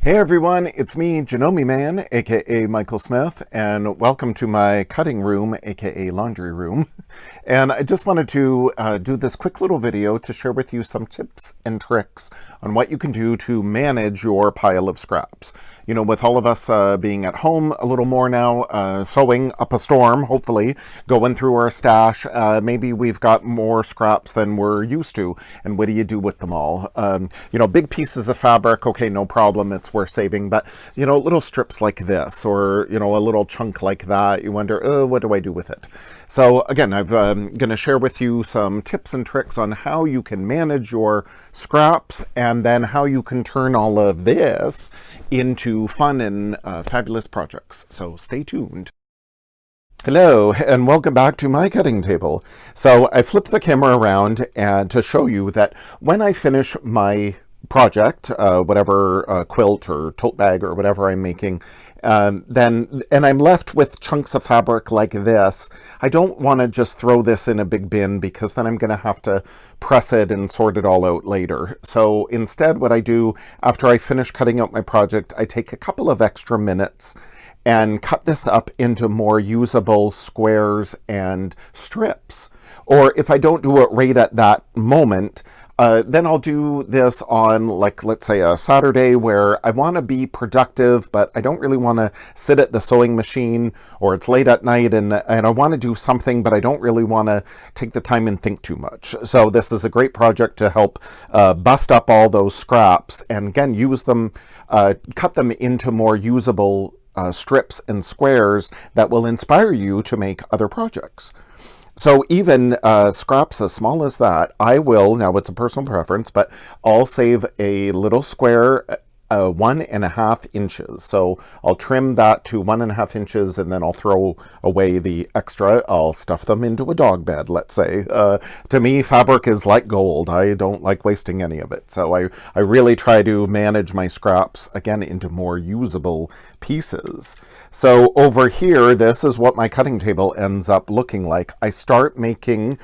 Hey everyone, it's me, Janome Man, aka Michael Smith, and welcome to my cutting room, aka laundry room. And I just wanted to do this quick little video to share with you some tips and tricks on what you can do to manage your pile of scraps. You know, with all of us being at home a little more now, sewing up a storm, hopefully, going through our stash, maybe we've got more scraps than we're used to, and what do you do with them all? You know, big pieces of fabric, okay, no problem, it's worth saving, but you know, little strips like this, or you know, a little chunk like that, you wonder, oh, what do I do with it? So again, I'm going to share with you some tips and tricks on how you can manage your scraps, and then how you can turn all of this into fun and fabulous projects. So stay tuned. Hello, and welcome back to my cutting table. So I flipped the camera around and to show you that when I finish my project, whatever quilt or tote bag or whatever I'm making, and I'm left with chunks of fabric like this, I don't want to just throw this in a big bin, because then I'm going to have to press it and sort it all out later. So instead, what I do after I finish cutting out my project, I take a couple of extra minutes and cut this up into more usable squares and strips. Or if I don't do it right at that moment, then I'll do this on, like, let's say a Saturday where I want to be productive, but I don't really want to sit at the sewing machine, or it's late at night and I want to do something, but I don't really want to take the time and think too much. So this is a great project to help bust up all those scraps and again, use them, cut them into more usable strips and squares that will inspire you to make other projects. So even scraps as small as that, I will, now it's a personal preference, but I'll save a little square 1.5 inches. So I'll trim that to 1.5 inches, and then I'll throw away the extra. I'll stuff them into a dog bed, let's say. To me, fabric is like gold. I don't like wasting any of it. So I really try to manage my scraps, again, into more usable pieces. So over here, this is what my cutting table ends up looking like. I start making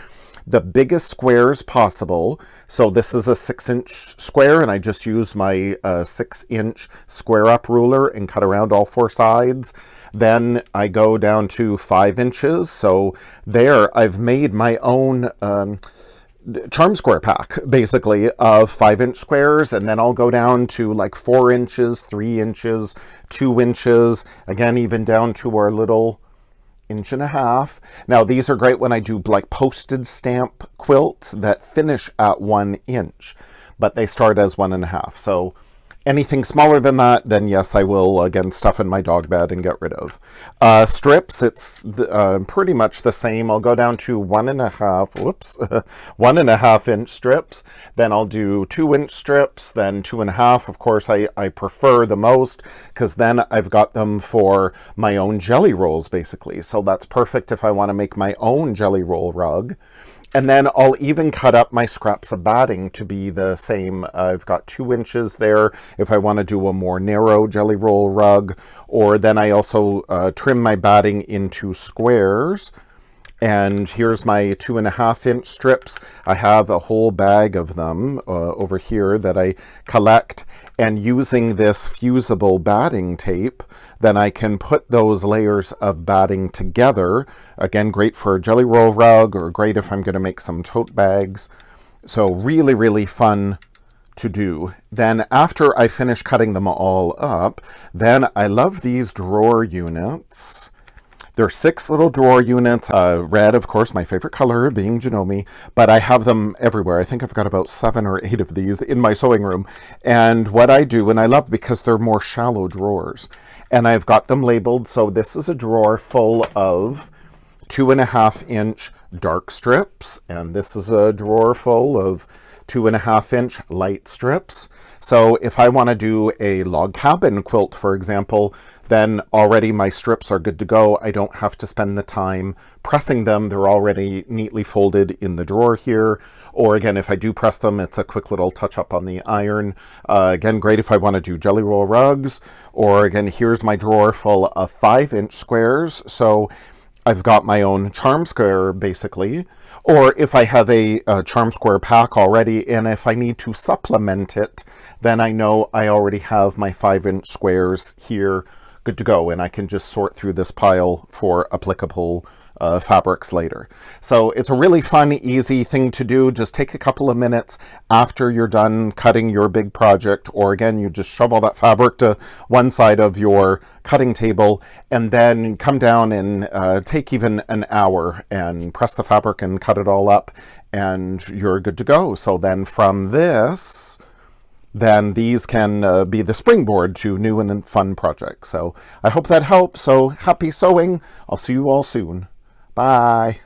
the biggest squares possible. So this is a 6-inch square, and I just use my 6-inch square up ruler and cut around all 4 sides. Then I go down to 5 inches. So there I've made my own charm square pack, basically, of 5-inch squares, and then I'll go down to like 4 inches, 3 inches, 2 inches, again, even down to our little 1.5 inches. Now these are great when I do like postage stamp quilts that finish at 1 inch, but they start as 1.5. So anything smaller than that, then yes, I will again stuff in my dog bed and get rid of. Strips, it's pretty much the same. I'll go down to 1.5 inch strips. Then I'll do 2-inch strips, then 2.5. Of course, I prefer the most, because then I've got them for my own jelly rolls, basically. So that's perfect if I want to make my own jelly roll rug. And then I'll even cut up my scraps of batting to be the same. I've got 2 inches there if I want to do a more narrow jelly roll rug. Or then I also trim my batting into squares. And here's my 2.5 inch strips. I have a whole bag of them over here that I collect. And using this fusible batting tape, then I can put those layers of batting together. Again, great for a jelly roll rug, or great if I'm going to make some tote bags. So really, really fun to do. Then after I finish cutting them all up, then I love these drawer units. They're 6 little drawer units, red, of course, my favorite color being Janome, but I have them everywhere. I think I've got about 7 or 8 of these in my sewing room. And what I do, and I love because they're more shallow drawers, and I've got them labeled. So this is a drawer full of 2.5 inch dark strips, and this is a drawer full of 2.5 inch light strips. So if I want to do a log cabin quilt, for example, then already my strips are good to go. I don't have to spend the time pressing them. They're already neatly folded in the drawer here. Or again, if I do press them, it's a quick little touch up on the iron. Again, great if I want to do jelly roll rugs. Or again, here's my drawer full of 5-inch squares. So I've got my own charm square basically, or if I have a charm square pack already and if I need to supplement it, then I know I already have my 5-inch squares here good to go, and I can just sort through this pile for applicable fabrics later. So it's a really fun, easy thing to do. Just take a couple of minutes after you're done cutting your big project, or again, you just shove all that fabric to one side of your cutting table and then come down and take even an hour and press the fabric and cut it all up, and you're good to go. So then from this, then these can be the springboard to new and fun projects. So I hope that helps. So happy sewing. I'll see you all soon. Bye.